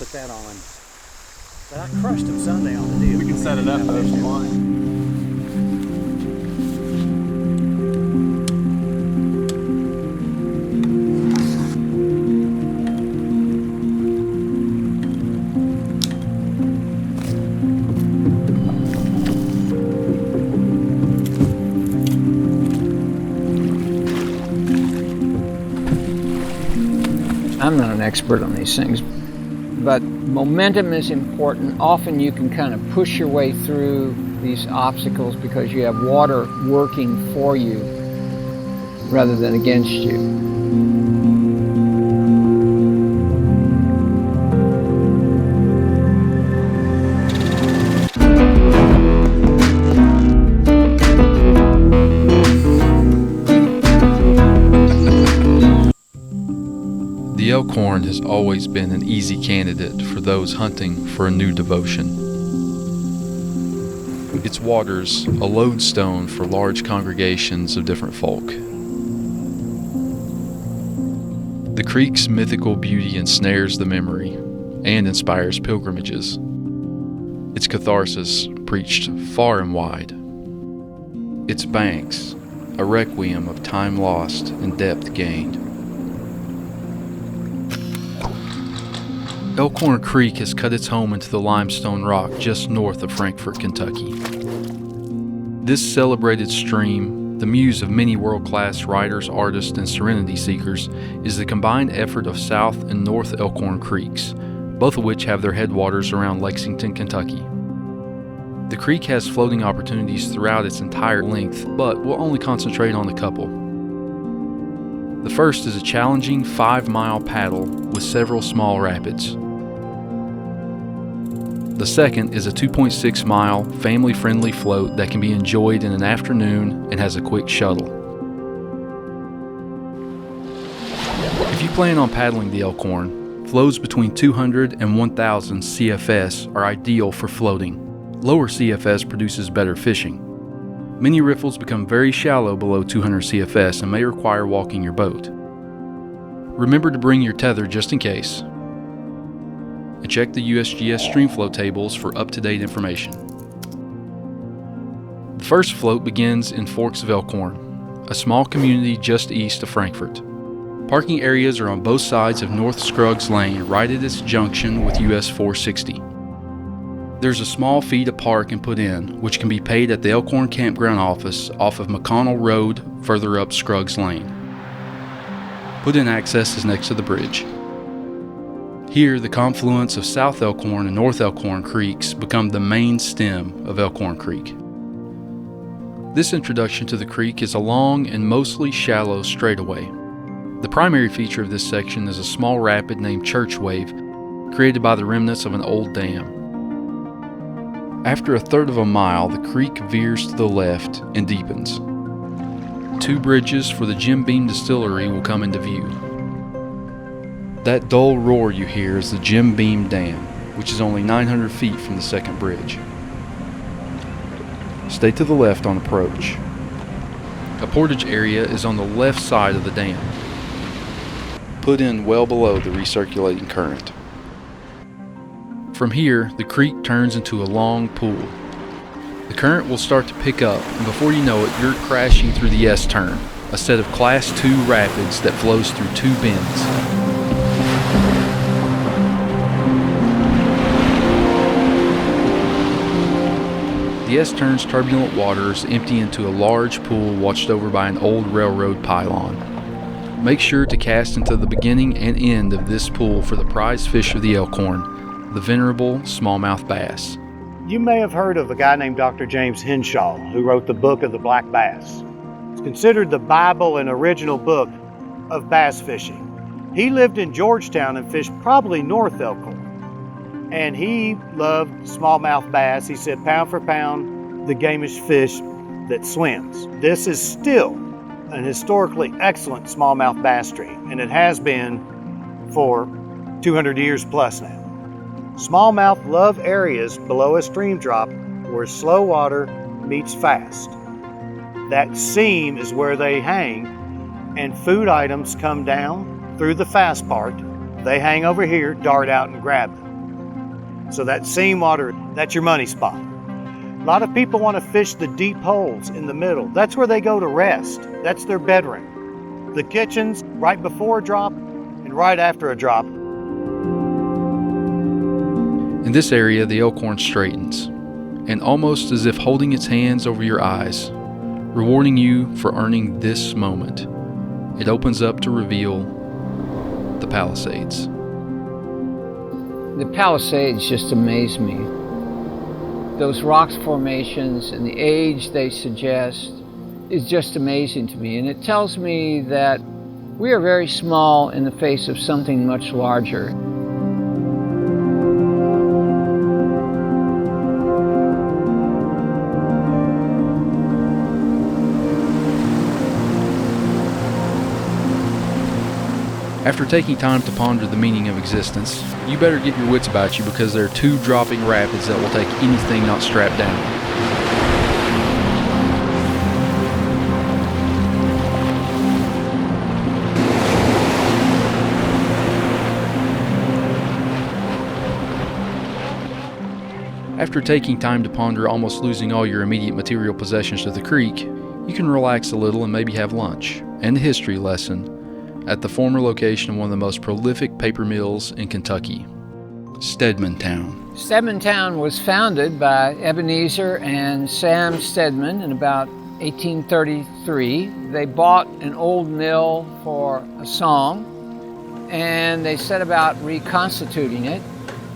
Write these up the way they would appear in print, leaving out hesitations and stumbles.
put that on. But I crushed him Sunday on the deal. We can set it up though if you want. I'm not an expert on these things, but momentum is important. Often you can kind of push your way through these obstacles because you have water working for you rather than against you. The Elkhorn has always been an easy candidate for those hunting for a new devotion. Its waters a lodestone for large congregations of different folk. The creek's mythical beauty ensnares the memory and inspires pilgrimages. Its catharsis preached far and wide. Its banks, a requiem of time lost and depth gained. Elkhorn Creek has cut its home into the limestone rock just north of Frankfort, Kentucky. This celebrated stream, the muse of many world-class writers, artists, and serenity seekers, is the combined effort of South and North Elkhorn Creeks, both of which have their headwaters around Lexington, Kentucky. The creek has floating opportunities throughout its entire length, but we'll only concentrate on a couple. The first is a challenging 5-mile paddle with several small rapids. The second is a 2.6-mile, family-friendly float that can be enjoyed in an afternoon and has a quick shuttle. If you plan on paddling the Elkhorn, flows between 200 and 1,000 CFS are ideal for floating. Lower CFS produces better fishing. Many riffles become very shallow below 200 CFS and may require walking your boat. Remember to bring your tether just in case. And check the USGS streamflow tables for up-to-date information. The first float begins in Forks of Elkhorn, a small community just east of Frankfort. Parking areas are on both sides of North Scruggs Lane, right at its junction with US 460. There's a small fee to park and put in, which can be paid at the Elkhorn Campground office off of McConnell Road, further up Scruggs Lane. Put-in access is next to the bridge. Here, the confluence of South Elkhorn and North Elkhorn Creeks become the main stem of Elkhorn Creek. This introduction to the creek is a long and mostly shallow straightaway. The primary feature of this section is a small rapid named Church Wave, created by the remnants of an old dam. After a third of a mile, the creek veers to the left and deepens. 2 bridges for the Jim Beam Distillery will come into view. That dull roar you hear is the Jim Beam Dam, which is only 900 feet from the second bridge. Stay to the left on approach. A portage area is on the left side of the dam. Put in well below the recirculating current. From here, the creek turns into a long pool. The current will start to pick up, and before you know it, you're crashing through the S-turn, a set of Class 2 rapids that flows through 2 bends. The S-turn's turbulent waters empty into a large pool watched over by an old railroad pylon. Make sure to cast into the beginning and end of this pool for the prize fish of the Elkhorn, the venerable smallmouth bass. You may have heard of a guy named Dr. James Henshaw, who wrote the book of the Black Bass. It's considered the Bible and original book of bass fishing. He lived in Georgetown and fished probably North Elkhorn. And he loved smallmouth bass. He said, pound for pound, the gamest fish that swims. This is still an historically excellent smallmouth bass stream, and it has been for 200 years plus now. Smallmouth love areas below a stream drop where slow water meets fast. That seam is where they hang, and food items come down through the fast part. They hang over here, dart out, and grab them. So that seam water, that's your money spot. A lot of people want to fish the deep holes in the middle. That's where they go to rest. That's their bedroom. The kitchen's right before a drop and right after a drop. In this area, the Elkhorn straightens, and almost as if holding its hands over your eyes, rewarding you for earning this moment, it opens up to reveal the Palisades. The Palisades just amaze me. Those rock formations and the age they suggest is just amazing to me. And it tells me that we are very small in the face of something much larger. After taking time to ponder the meaning of existence, you better get your wits about you because there are 2 dropping rapids that will take anything not strapped down. After taking time to ponder almost losing all your immediate material possessions to the creek, you can relax a little and maybe have lunch and a history lesson at the former location of one of the most prolific paper mills in Kentucky, Steadman Town. Steadman Town was founded by Ebenezer and Sam Steadman in about 1833. They bought an old mill for a song, and they set about reconstituting it.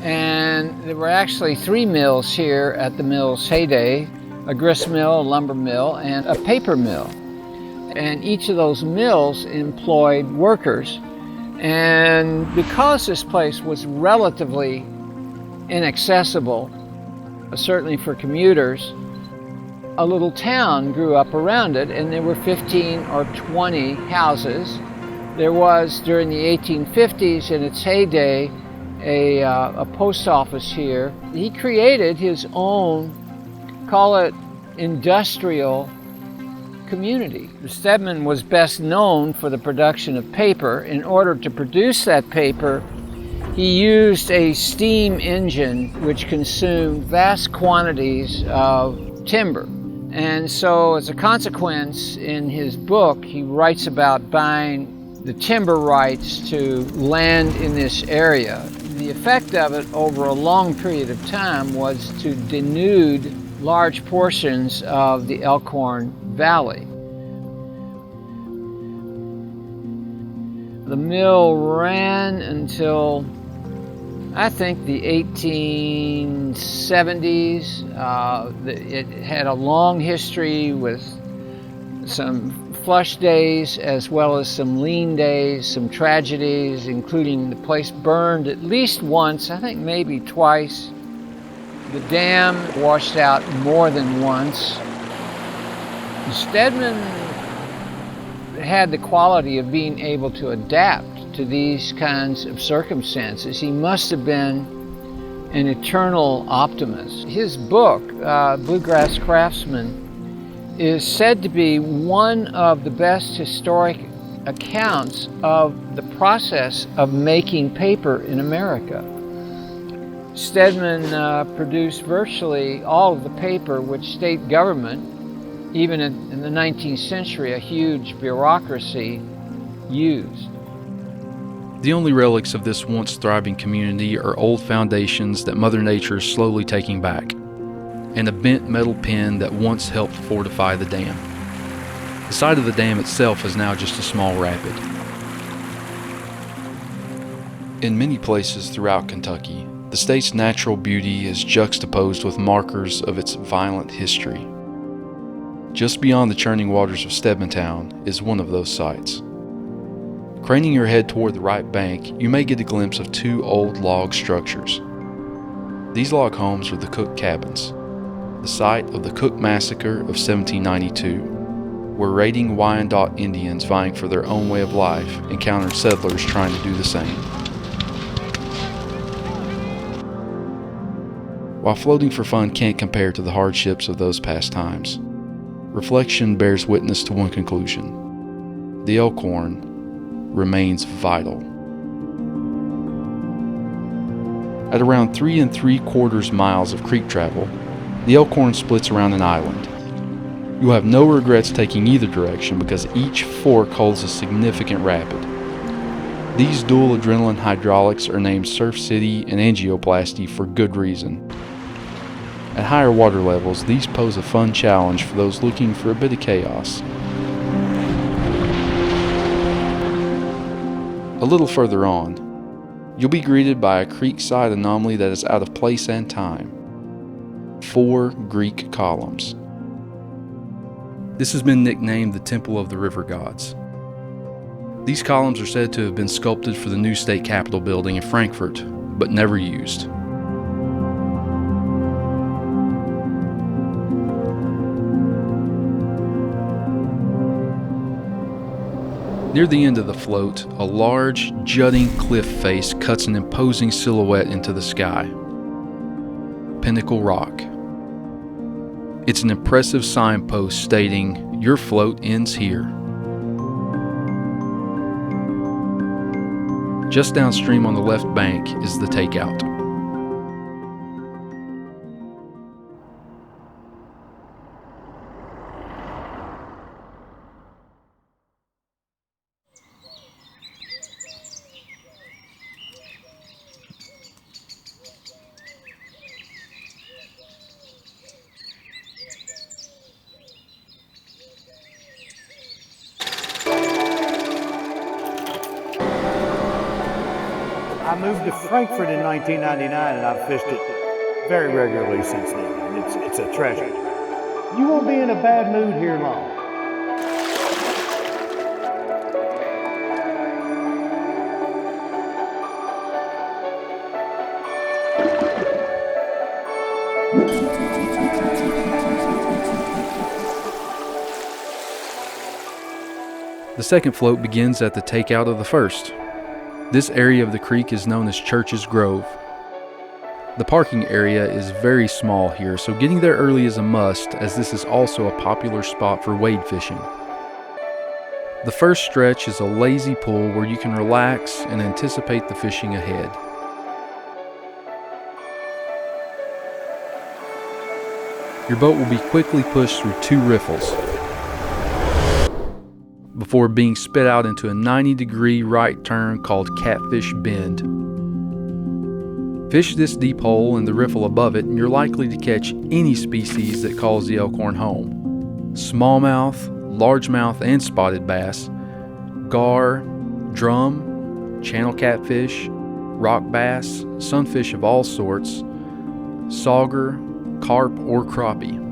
And there were actually 3 mills here at the mill's heyday: a grist mill, a lumber mill, and a paper mill. And each of those mills employed workers. And because this place was relatively inaccessible, certainly for commuters, a little town grew up around it, and there were 15 or 20 houses. There was, during the 1850s, in its heyday, a post office here. He created his own, call it industrial community. Steadman was best known for the production of paper. In order to produce that paper, he used a steam engine which consumed vast quantities of timber. And so as a consequence, in his book, he writes about buying the timber rights to land in this area. The effect of it over a long period of time was to denude large portions of the Elkhorn Valley. The mill ran until, I think, the 1870s. It had a long history with some flush days as well as some lean days, some tragedies, including the place burned at least once, I think maybe twice. The dam washed out more than once. Steadman had the quality of being able to adapt to these kinds of circumstances. He must have been an eternal optimist. His book, Bluegrass Craftsman, is said to be one of the best historic accounts of the process of making paper in America. Steadman produced virtually all of the paper which state government, even in the 19th century, a huge bureaucracy, used. The only relics of this once thriving community are old foundations that Mother Nature is slowly taking back, and a bent metal pin that once helped fortify the dam. The site of the dam itself is now just a small rapid. In many places throughout Kentucky, the state's natural beauty is juxtaposed with markers of its violent history. Just beyond the churning waters of Steadman Town is one of those sites. Craning your head toward the right bank, you may get a glimpse of 2 old log structures. These log homes are the Cook cabins, the site of the Cook Massacre of 1792, where raiding Wyandot Indians vying for their own way of life encountered settlers trying to do the same. While floating for fun can't compare to the hardships of those past times, reflection bears witness to one conclusion: the Elkhorn remains vital. At around 3 3/4 miles of creek travel, the Elkhorn splits around an island. You'll have no regrets taking either direction because each fork holds a significant rapid. These dual adrenaline hydraulics are named Surf City and Angioplasty for good reason. At higher water levels, these pose a fun challenge for those looking for a bit of chaos. A little further on, you'll be greeted by a creekside anomaly that is out of place and time. 4 Greek columns. This has been nicknamed the Temple of the River Gods. These columns are said to have been sculpted for the new state capitol building in Frankfort, but never used. Near the end of the float, a large, jutting cliff face cuts an imposing silhouette into the sky. Pinnacle Rock. It's an impressive signpost stating, "Your float ends here." Just downstream on the left bank is the Takeout. I moved to Frankfort in 1999 and I've fished it very regularly since then. And it's a treasure. You won't be in a bad mood here long. The second float begins at the Takeout of the first. This area of the creek is known as Church's Grove. The parking area is very small here, so getting there early is a must, as this is also a popular spot for wade fishing. The first stretch is a lazy pool where you can relax and anticipate the fishing ahead. Your boat will be quickly pushed through 2 riffles before being spit out into a 90-degree right turn called Catfish Bend. Fish this deep hole in the riffle above it and you're likely to catch any species that calls the Elkhorn home. Smallmouth, largemouth and spotted bass, gar, drum, channel catfish, rock bass, sunfish of all sorts, sauger, carp or crappie.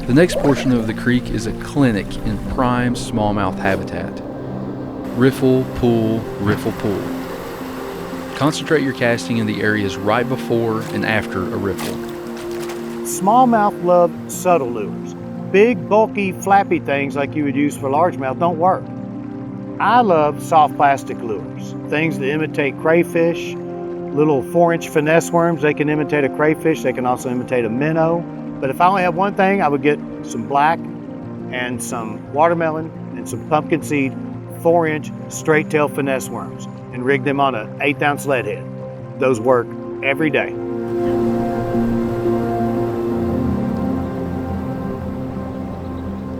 The next portion of the creek is a clinic in prime smallmouth habitat. Riffle, pool, riffle, pool. Concentrate your casting in the areas right before and after a riffle. Smallmouth love subtle lures. Big, bulky, flappy things like you would use for largemouth don't work. I love soft plastic lures. Things that imitate crayfish, little 4-inch finesse worms. They can imitate a crayfish. They can also imitate a minnow. But if I only have one thing, I would get some black and some watermelon and some pumpkin seed 4-inch straight tail finesse worms and rig them on an 1/8 lead head. Those work every day.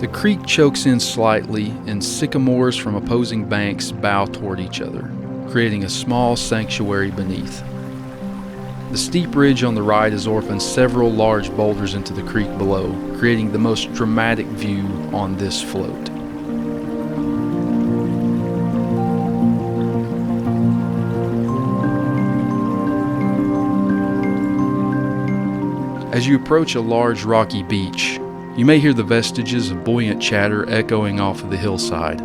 The creek chokes in slightly and sycamores from opposing banks bow toward each other, creating a small sanctuary beneath. The steep ridge on the right has orphaned several large boulders into the creek below, creating the most dramatic view on this float. As you approach a large rocky beach, you may hear the vestiges of buoyant chatter echoing off of the hillside.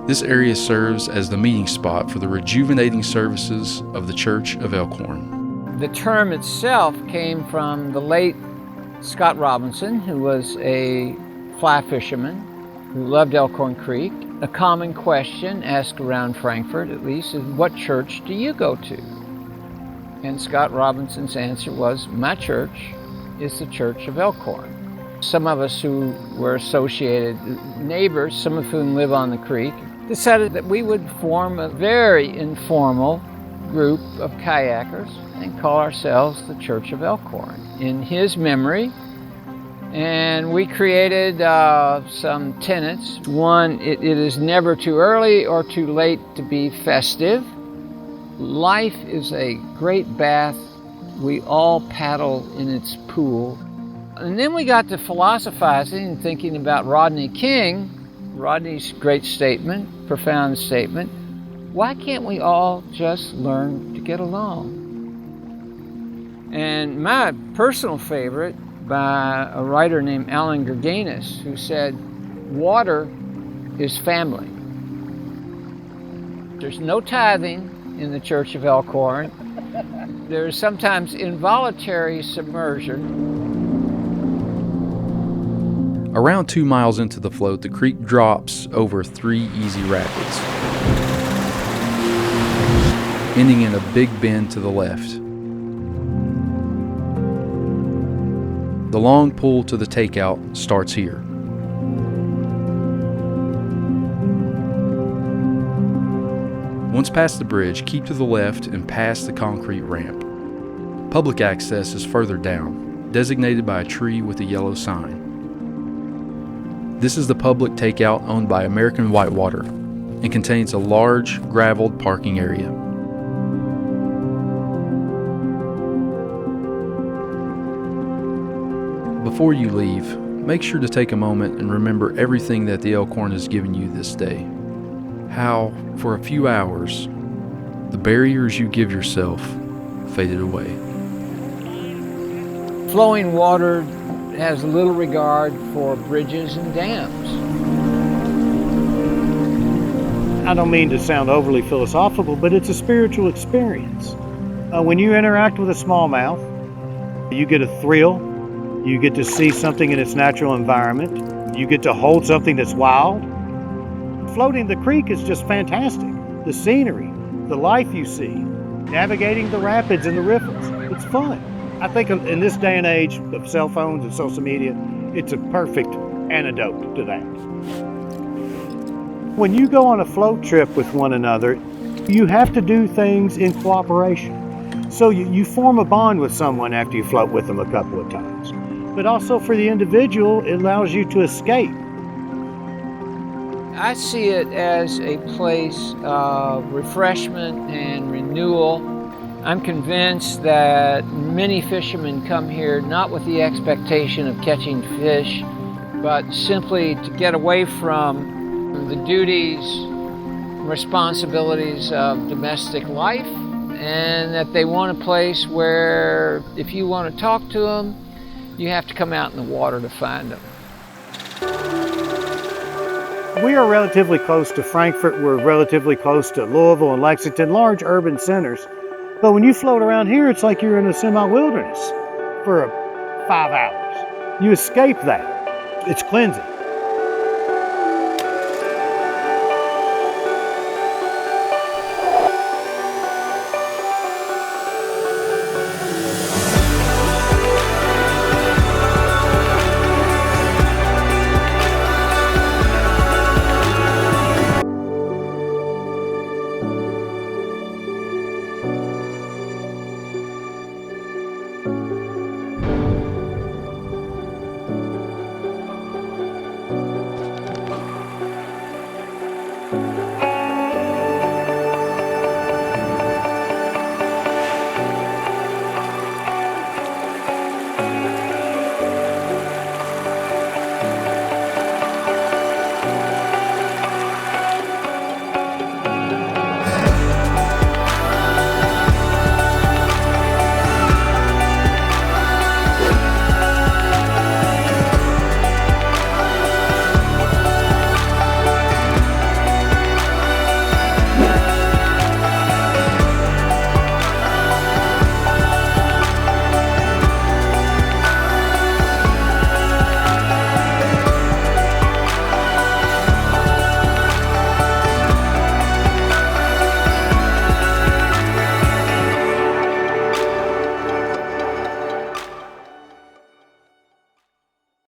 This area serves as the meeting spot for the rejuvenating services of the Church of Elkhorn. The term itself came from the late Scott Robinson, who was a fly fisherman who loved Elkhorn Creek. A common question asked around Frankfort, at least, is what church do you go to? And Scott Robinson's answer was, my church is the Church of Elkhorn. Some of us who were associated neighbors, some of whom live on the creek, decided that we would form a very informal group of kayakers and call ourselves the Church of Elkhorn in his memory. And we created some tenets. One, it is never too early or too late to be festive. Life is a great bath. We all paddle in its pool. And then we got to philosophizing and thinking about Rodney King, Rodney's great statement, profound statement. Why can't we all just learn to get along? And my personal favorite, by a writer named Alan Gurganus, who said, water is family. There's no tithing in the Church of Elkhorn. There's sometimes involuntary submersion. Around 2 miles into the float, the creek drops over 3 easy rapids, ending in a big bend to the left. The long pull to the Takeout starts here. Once past the bridge, keep to the left and past the concrete ramp. Public access is further down, designated by a tree with a yellow sign. This is the public takeout owned by American Whitewater and contains a large graveled parking area. Before you leave, make sure to take a moment and remember everything that the Elkhorn has given you this day. How, for a few hours, the barriers you give yourself faded away. Flowing water has little regard for bridges and dams. I don't mean to sound overly philosophical, but it's a spiritual experience. When you interact with a smallmouth, you get a thrill. You get to see something in its natural environment. You get to hold something that's wild. Floating the creek is just fantastic. The scenery, the life you see, navigating the rapids and the riffles. It's fun. I think in this day and age of cell phones and social media, it's a perfect antidote to that. When you go on a float trip with one another, you have to do things in cooperation. So you form a bond with someone after you float with them a couple of times. But also for the individual, it allows you to escape. I see it as a place of refreshment and renewal. I'm convinced that many fishermen come here not with the expectation of catching fish, but simply to get away from the duties, responsibilities of domestic life, and that they want a place where if you want to talk to them, you have to come out in the water to find them. We are relatively close to Frankfort. We're relatively close to Louisville and Lexington, large urban centers. But when you float around here, it's like you're in a semi-wilderness for 5 hours. You escape that. It's cleansing.